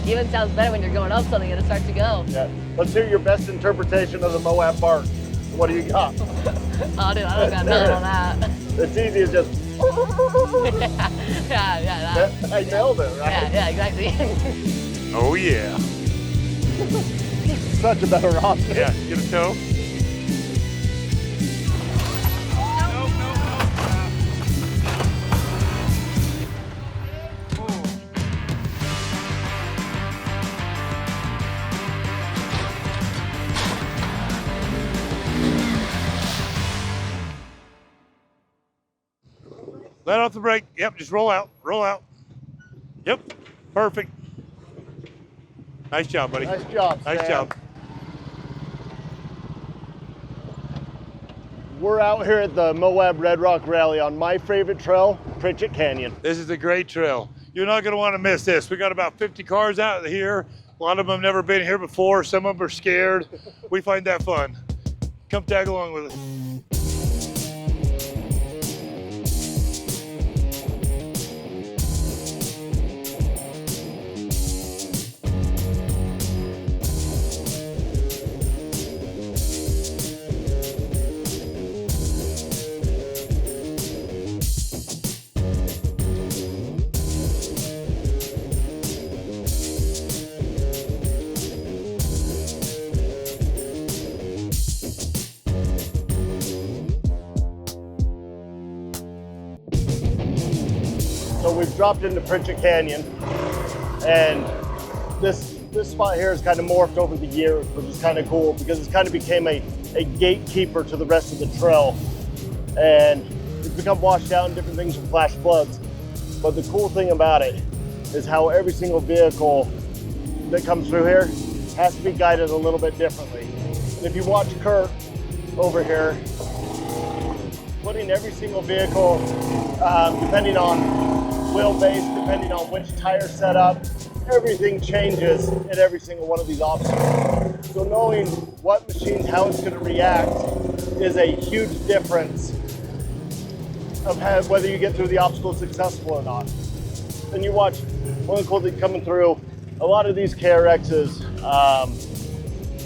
Even sounds better when you're going up something and it starts to go. Yeah. Let's hear your best interpretation of the Moab bark. What do you got? Oh, dude, I don't got nothing on that. It's easy as just. yeah. I nailed it, right? Yeah, exactly. Oh yeah. Such a better option. Yeah, get a toe. Let off the brake. Yep, just roll out, roll out. Yep, perfect. Nice job, buddy. Nice job, Sam. Nice job. We're out here at the Moab Red Rock Rally on my favorite trail, Pritchett Canyon. This is a great trail. You're not gonna wanna miss this. We got about 50 cars out here. A lot of them have never been here before. Some of them are scared. We find that fun. Come tag along with us. So we've dropped into Pritchett Canyon, and this spot here has kind of morphed over the years, which is kind of cool because it's kind of became a gatekeeper to the rest of the trail, and it's become washed out and different things from flash floods. But the cool thing about it is how every single vehicle that comes through here has to be guided a little bit differently. And if you watch Curt over here, putting every single vehicle, depending on wheelbase, depending on which tire setup, everything changes at every single one of these obstacles. So knowing what machine, how it's going to react is a huge difference of whether you get through the obstacle successful or not. And you watch one of the cool things coming through, a lot of these KRXs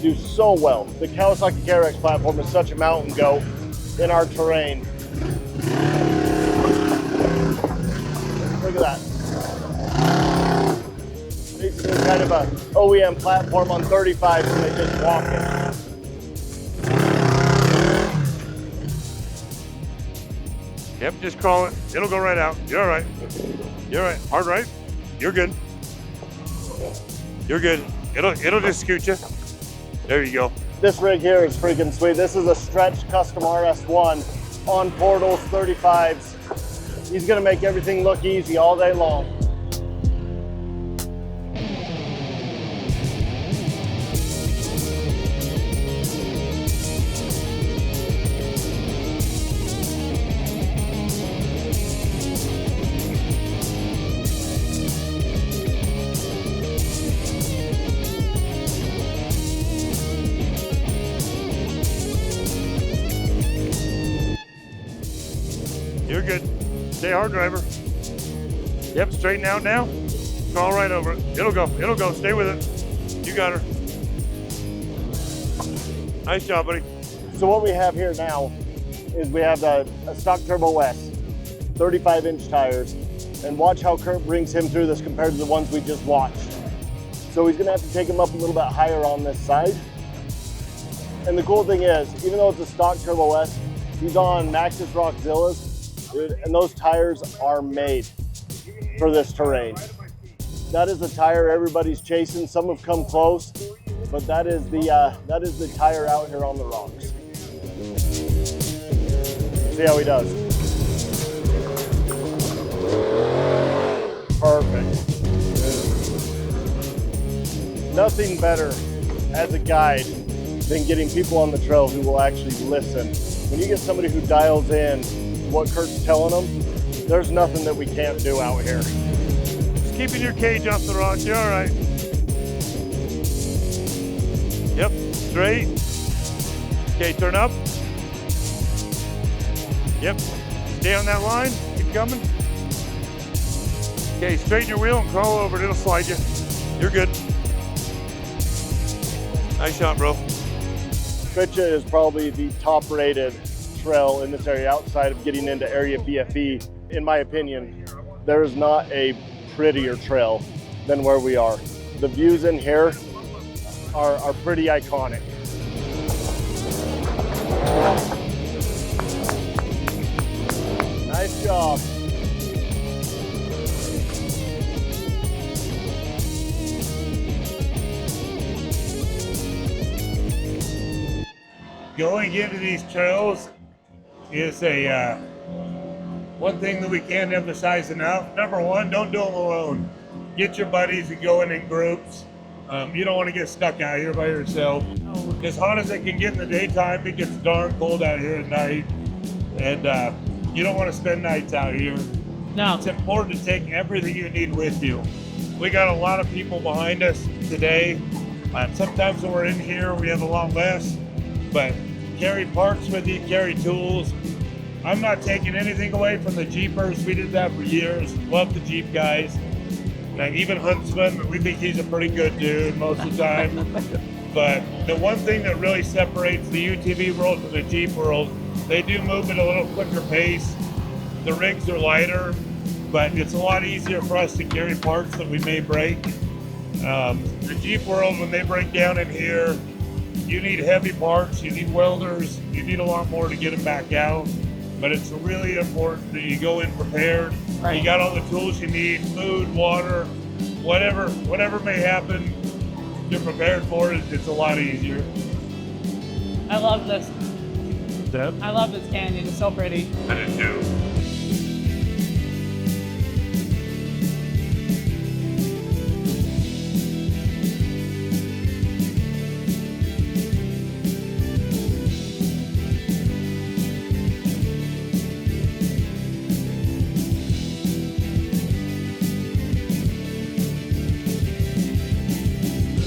do so well. The Kawasaki KRX platform is such a mountain goat in our terrain. Look at that. Basically kind of a OEM platform on 35, so they just walk it. Yep, just crawl it. It'll go right out. You're all right. You're all right. Hard right. You're good. You're good. It'll just scoot you. There you go. This rig here is freaking sweet. This is a stretch custom RS1 on portals, 35s. He's gonna make everything look easy all day long. You're good. Stay hard, driver. Yep, straighten out now. Crawl right over it. It'll go. It'll go. Stay with it. You got her. Nice job, buddy. So what we have here now is we have a stock Turbo S, 35-inch tires, and watch how Curt brings him through this compared to the ones we just watched. So he's gonna have to take him up a little bit higher on this side. And the cool thing is, even though it's a stock Turbo S, he's on Maxxis Rockzillas, dude, and those tires are made for this terrain. That is the tire everybody's chasing. Some have come close, but that is the tire out here on the rocks. See how he does. Perfect. Nothing better as a guide than getting people on the trail who will actually listen. When you get somebody who dials in what Curt's telling them, there's nothing that we can't do out here. Just keeping your cage off the rocks. You're all right. Yep, straight. Okay, turn up. Yep, stay on that line. Keep coming. Okay, straighten your wheel and crawl over it. It'll slide you. You're good. Nice shot, bro. Pritchett is probably the top rated trail in this area outside of getting into area BFE. In my opinion, there is not a prettier trail than where we are. The views in here are pretty iconic. Nice job. Going into these trails is a one thing that we can't emphasize enough. Number one, don't do them alone. Get your buddies and go in groups. You don't want to get stuck out here by yourself. As hot as it can get in the daytime, it gets darn cold out here at night. And you don't want to spend nights out here. No. It's important to take everything you need with you. We got a lot of people behind us today. Sometimes when we're in here, we have a lot less. But carry parts with you, carry tools. I'm not taking anything away from the Jeepers. We did that for years. Love the Jeep guys. And even Huntsman, we think he's a pretty good dude most of the time. But the one thing that really separates the UTV world from the Jeep world, they do move at a little quicker pace. The rigs are lighter, but it's a lot easier for us to carry parts that we may break. The Jeep world, when they break down in here, you need heavy parts, you need welders, you need a lot more to get them back out. But it's really important that you go in prepared. Right. You got all the tools you need, food, water, whatever may happen, you're prepared for it. It's a lot easier. I love this. I love this canyon. It's so pretty. I do too.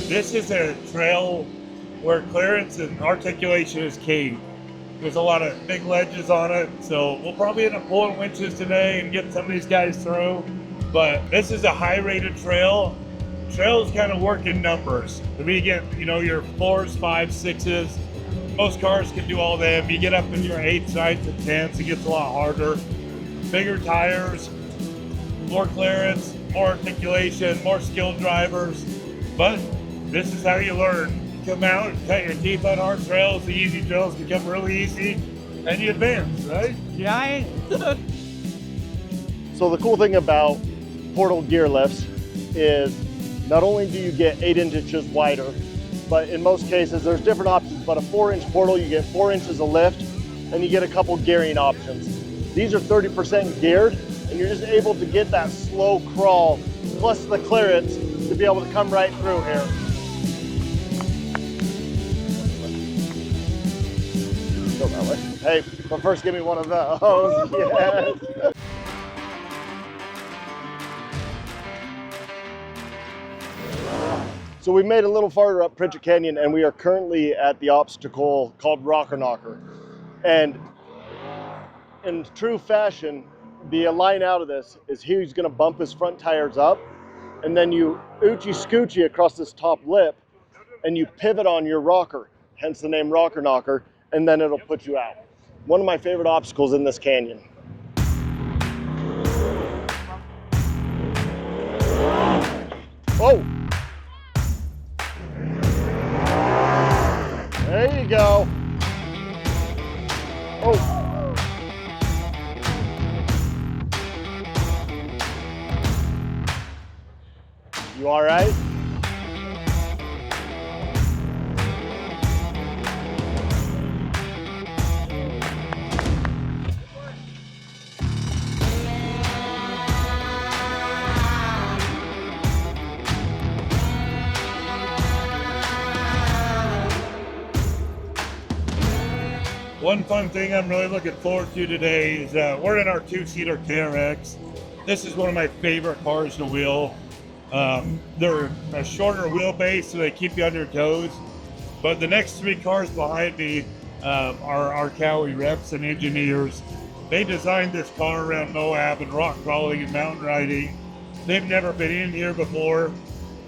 This is a trail where clearance and articulation is key. There's a lot of big ledges on it, so we'll probably end up pulling winches today and get some of these guys through. But this is a high-rated trail. Trails kind of work in numbers. We get, your 4s, 5s, 6s. Most cars can do all them. You get up in your 8s, 9s, and 10s, it gets a lot harder. Bigger tires, more clearance, more articulation, more skilled drivers. But this is how you learn. You come out and cut your teeth on hard trails. The easy trails become really easy, and you advance, right? Yeah. So the cool thing about portal gear lifts is not only do you get 8 inches wider, but in most cases there's different options. But a 4-inch portal, you get 4 inches of lift, and you get a couple gearing options. These are 30% geared, and you're just able to get that slow crawl plus the clearance to be able to come right through here. Go that way. Hey, but first give me one of those. Yes. So we made a little farther up Pritchett Canyon, and we are currently at the obstacle called Rocker Knocker. And in true fashion, the line out of this is he's gonna bump his front tires up, and then you oochie scoochie across this top lip, and you pivot on your rocker, hence the name Rocker Knocker, and then it'll put you out. One of my favorite obstacles in this canyon. Oh! There you go. Oh. You all right? One fun thing I'm really looking forward to today is we're in our 2-seater KRX. This is one of my favorite cars to wheel. They're a shorter wheelbase, so they keep you on your toes. But the next 3 cars behind me are our Cowie reps and engineers. They designed this car around Moab and rock crawling and mountain riding. They've never been in here before.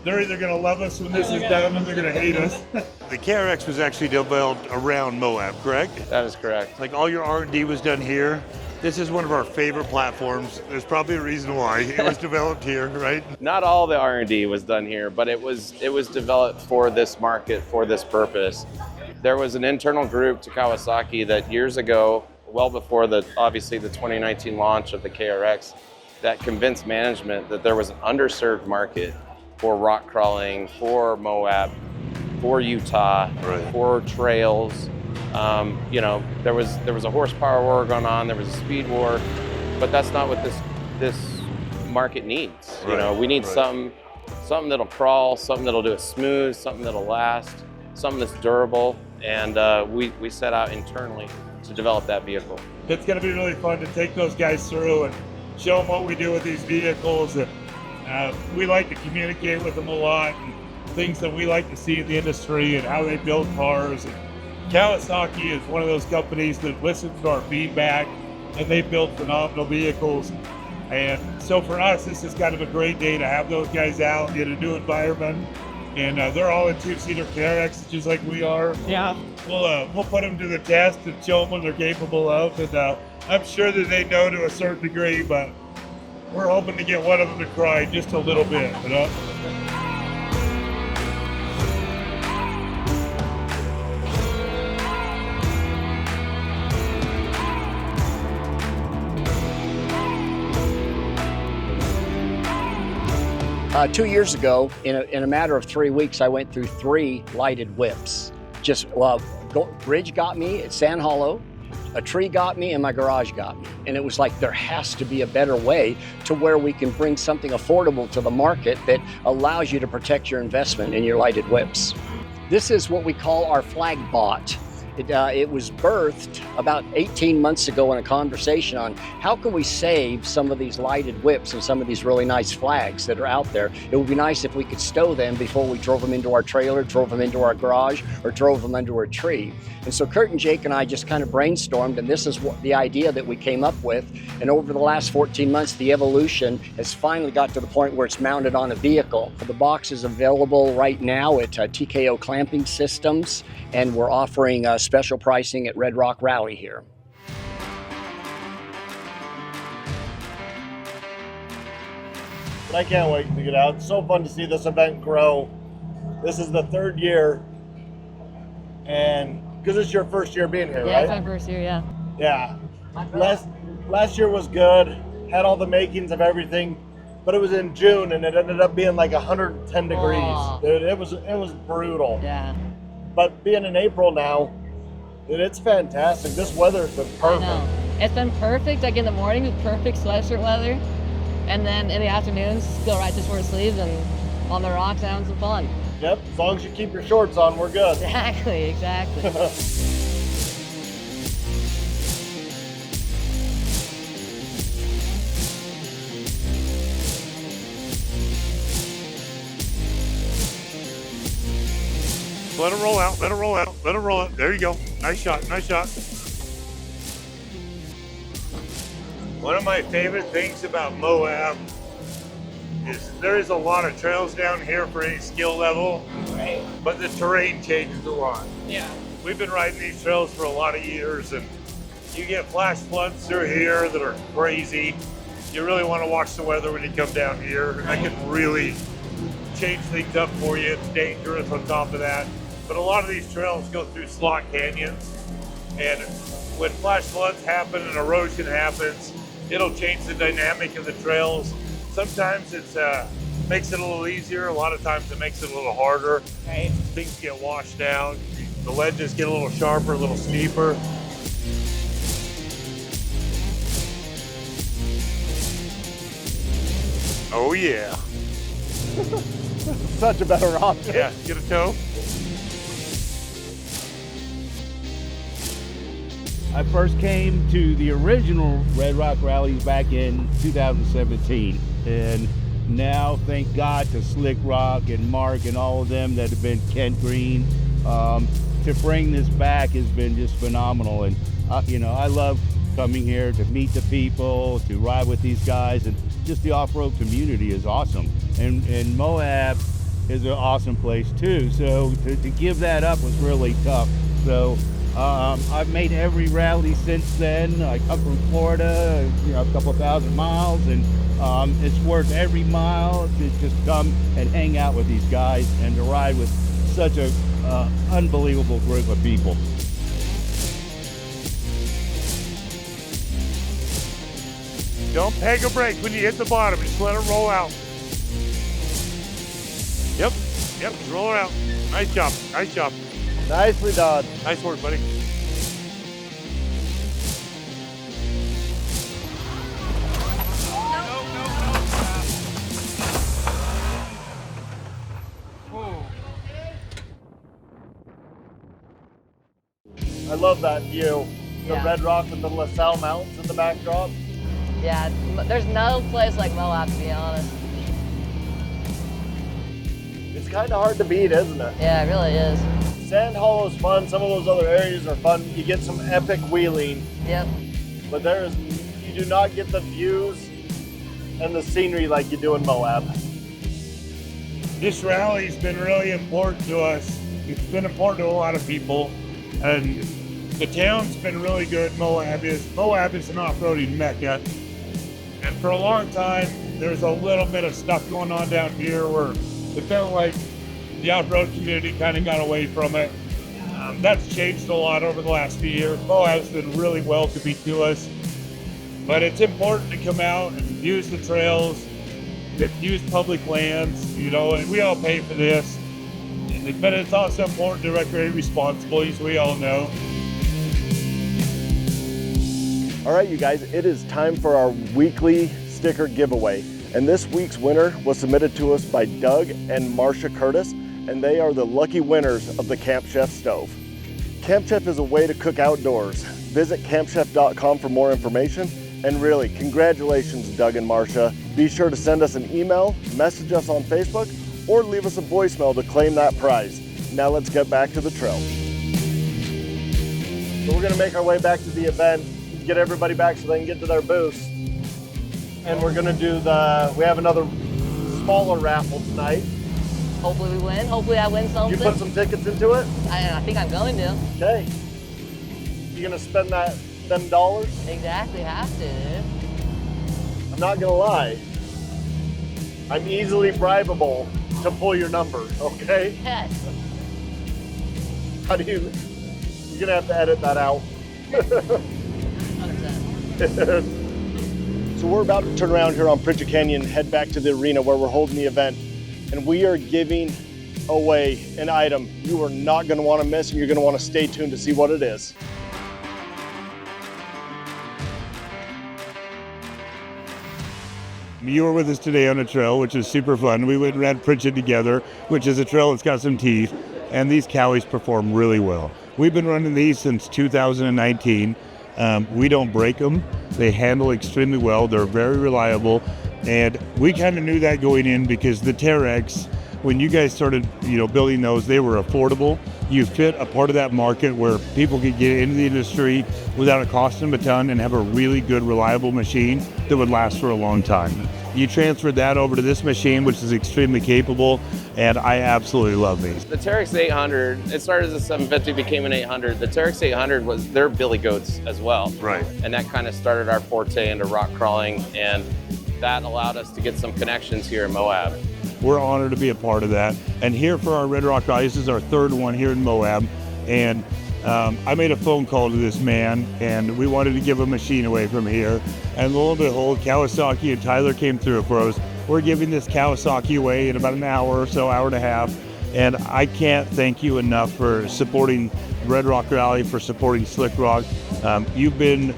they're either going to love us when this is done or they're going to hate us. The KRX was actually developed around Moab, correct? That is correct. Like all your R&D was done here. This is one of our favorite platforms. There's probably a reason why it was developed here, right? Not all the R&D was done here, but it was developed for this market, for this purpose. There was an internal group to Kawasaki that years ago, well before obviously the 2019 launch of the KRX, that convinced management that there was an underserved market for rock crawling, for Moab, for Utah, Right. for trails. You know, there was a horsepower war going on, there was a speed war, but that's not what this market needs. You know, we need something that'll crawl, something that'll do it smooth, something that'll last, something that's durable, and we set out internally to develop that vehicle. It's going to be really fun to take those guys through and show them what we do with these vehicles. And we like to communicate with them a lot, and things that we like to see in the industry and how they build cars. And Kawasaki is one of those companies that listens to our feedback, and they build phenomenal vehicles. And so for us, this is kind of a great day to have those guys out in a new environment. And they're all in two-seater KRX, just like we are. Yeah. We'll put them to the test and show them what they're capable of. And I'm sure that they know to a certain degree, but we're hoping to get one of them to cry just a little bit, you know? 2 years ago, in a matter of 3 weeks, I went through 3 lighted whips. Bridge got me at Sand Hollow, a tree got me, and my garage got me. And it was like, there has to be a better way to where we can bring something affordable to the market that allows you to protect your investment in your lighted whips. This is what we call our flag bot. It was birthed about 18 months ago in a conversation on how can we save some of these lighted whips and some of these really nice flags that are out there. It would be nice if we could stow them before we drove them into our trailer, drove them into our garage, or drove them under a tree. And so Curt and Jake and I just kind of brainstormed, and this is the idea that we came up with. And over the last 14 months, the evolution has finally got to the point where it's mounted on a vehicle. The box is available right now at TKO Clamping Systems, and we're offering special pricing at Red Rock Rally here. But I can't wait to get out. It's so fun to see this event grow. This is the 3rd year, and because it's your first year being here, Yeah, right? it's my first year, yeah. Yeah. Last year was good, had all the makings of everything, but it was in June and it ended up being like 110 degrees. Aw. Dude, it was brutal. Yeah. But being in April now, dude, it's fantastic. This weather's been I perfect. know. It's been perfect. Like in the morning, it's perfect sweatshirt weather. And then in the afternoons, go right to short sleeves and on the rocks, having some fun. Yep, as long as you keep your shorts on, we're good. Exactly, exactly. Let it roll out, let it roll out, let it roll out. There you go. Nice shot, nice shot. One of my favorite things about Moab is there is a lot of trails down here for any skill level, Right. but the terrain changes a lot. Yeah. We've been riding these trails for a lot of years, and you get flash floods through here that are crazy. You really want to watch the weather when you come down here. That can really change things up for you. It's dangerous on top of that. But a lot of these trails go through slot canyons, and when flash floods happen and erosion happens, it'll change the dynamic of the trails. Sometimes it makes it a little easier. A lot of times it makes it a little harder. Right. Things get washed out. The ledges get a little sharper, a little steeper. Oh yeah. Such a better option. Yeah, get a toe. I first came to the original Red Rock Rally back in 2017, and now thank God to SlikRok and Mark and all of them that have been Kent Green. To bring this back has been just phenomenal, and you know, I love coming here to meet the people, to ride with these guys, and just the off-road community is awesome. And Moab is an awesome place too. So to give that up was really tough. So I've made every rally since then. I come from Florida, you know, a couple thousand miles, and it's worth every mile to just come and hang out with these guys and to ride with such a unbelievable group of people. Don't peg a brake when you hit the bottom. Just let it roll out. Yep, just roll it out. Nice job, nice job. Nicely done. Nice work, buddy. I love that view. The Yeah. Red Rock with the LaSalle Mountains in the backdrop. Yeah, there's no place like Moab, to be honest. It's kind of hard to beat, isn't it? Yeah, it really is. Sand Hollow's fun. Some of those other areas are fun. You get some epic wheeling, Yep. but you do not get the views and the scenery like you do in Moab. This rally's been really important to us. It's been important to a lot of people, and the town's been really good. Moab is an off-roading mecca, and for a long time there's a little bit of stuff going on down here where it felt like the off-road community kind of got away from it. That's changed a lot over the last few years. Moab's been really welcoming to us, but it's important to come out and use the trails, use public lands, you know, and we all pay for this. But it's also important to recreate responsibly, as we all know. All right, you guys, it is time for our weekly sticker giveaway. And this week's winner was submitted to us by Doug and Marcia Curtis, and they are the lucky winners of the Camp Chef stove. Camp Chef is a way to cook outdoors. Visit campchef.com for more information. And really, congratulations, Doug and Marcia. Be sure to send us an email, message us on Facebook, or leave us a voicemail to claim that prize. Now let's get back to the trail. So we're gonna make our way back to the event, get everybody back so they can get to their booths. And we're gonna do we have another smaller raffle tonight. Hopefully we win. Hopefully I win something. You put some tickets into it? I think I'm going to. Okay. You gonna spend them dollars? Exactly, have to, dude. I'm not gonna lie. I'm easily bribable to pull your number, okay? Yes. How do you're gonna have to edit that out. 100%. So we're about to turn around here on Pritchett Canyon and head back to the arena where we're holding the event. And we are giving away an item you are not gonna wanna miss, and you're gonna wanna stay tuned to see what it is. You were with us today on a trail, which is super fun. We went and ran Pritchett together, which is a trail that's got some teeth, and these cowies perform really well. We've been running these since 2019. We don't break them. They handle extremely well. They're very reliable, and we kind of knew that going in because the Terex, when you guys started, building those, they were affordable. You fit a part of that market where people could get into the industry without it costing them a ton and have a really good, reliable machine that would last for a long time. You transferred that over to this machine, which is extremely capable, and I absolutely love these. The Terex 800, it started as a 750, became an 800. The Terex 800 they're billy goats as well. Right. And that kind of started our forte into rock crawling, and that allowed us to get some connections here in Moab. We're honored to be a part of that. And here for our Red Rock Rally, this is our third one here in Moab. And I made a phone call to this man, and we wanted to give a machine away from here. And lo and behold, Kawasaki and Tyler came through for us. We're giving this Kawasaki away in about an hour or so, hour and a half. And I can't thank you enough for supporting Red Rock Rally, for supporting SlikRok. You've been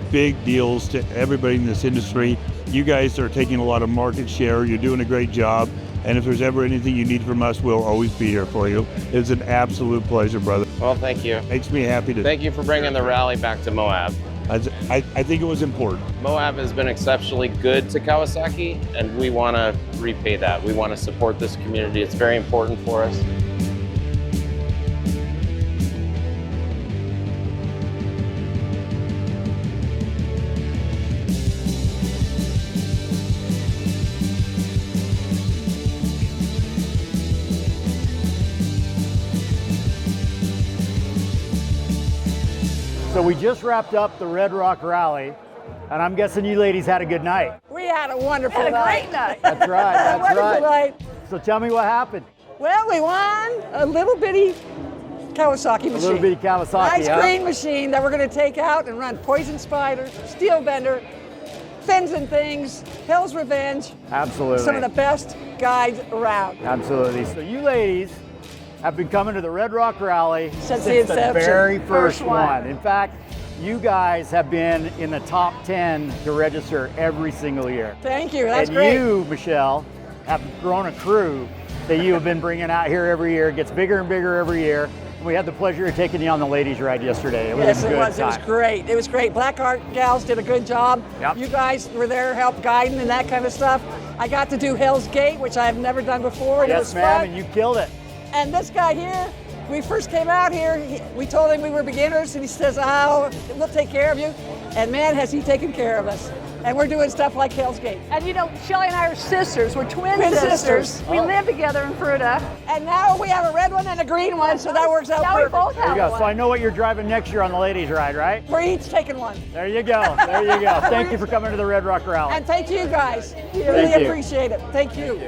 big deals to everybody in this industry. You guys are taking a lot of market share. You're doing a great job. And if there's ever anything you need from us, we'll always be here for you. It's an absolute pleasure, brother. Well, thank you. Makes me happy to. Thank you for bringing the rally back to Moab. I think it was important. Moab has been exceptionally good to Kawasaki, and we want to repay that. We want to support this community. It's very important for us. we just wrapped up the Red Rock Rally, and I'm guessing you ladies had a good night. We had a wonderful night. Great night. That's right, that's Wonderful right. night. So tell me what happened. Well, we won a little bitty Kawasaki machine. A little bitty Kawasaki, Nice huh? green machine that we're going to take out and run Poison Spider, Steel Bender, Fins and Things, Hill's Revenge. Absolutely. Some of the best guides around. Absolutely. So you ladies have been coming to the Red Rock Rally Since the the inception. very first First one. one. In fact, you guys have been in the top 10 to register every single year. Thank you. That's and great. you, Michelle, have grown a crew that you have been bringing out here every year. It gets bigger and bigger every year. We had the pleasure of taking you on the ladies' ride yesterday. It was Yes, a it good was. time. It was great. It was great. Black Art gals did a good job. Yep. You guys were there, helped guiding and that kind of stuff. I got to do Hell's Gate, which I have never done before, and it was Yes, ma'am, fun. and you killed it. And this guy here, we first came out here, we told him we were beginners, and he says, "Oh, we'll take care of you." And man, has he taken care of us. And we're doing stuff like Hell's Gate. And you know, Shelly and I are sisters. We're twin Twin sisters. sisters. We live together in Fruta. And now we have a red one and a green one, so that works out Now we perfect. both There you have go. one. So I know what you're driving next year on the ladies' ride, right? We're each taking one. There you go. There you go. Thank you for coming to the Red Rock Rally. And thank you guys. We really Thank you. appreciate it. Thank you.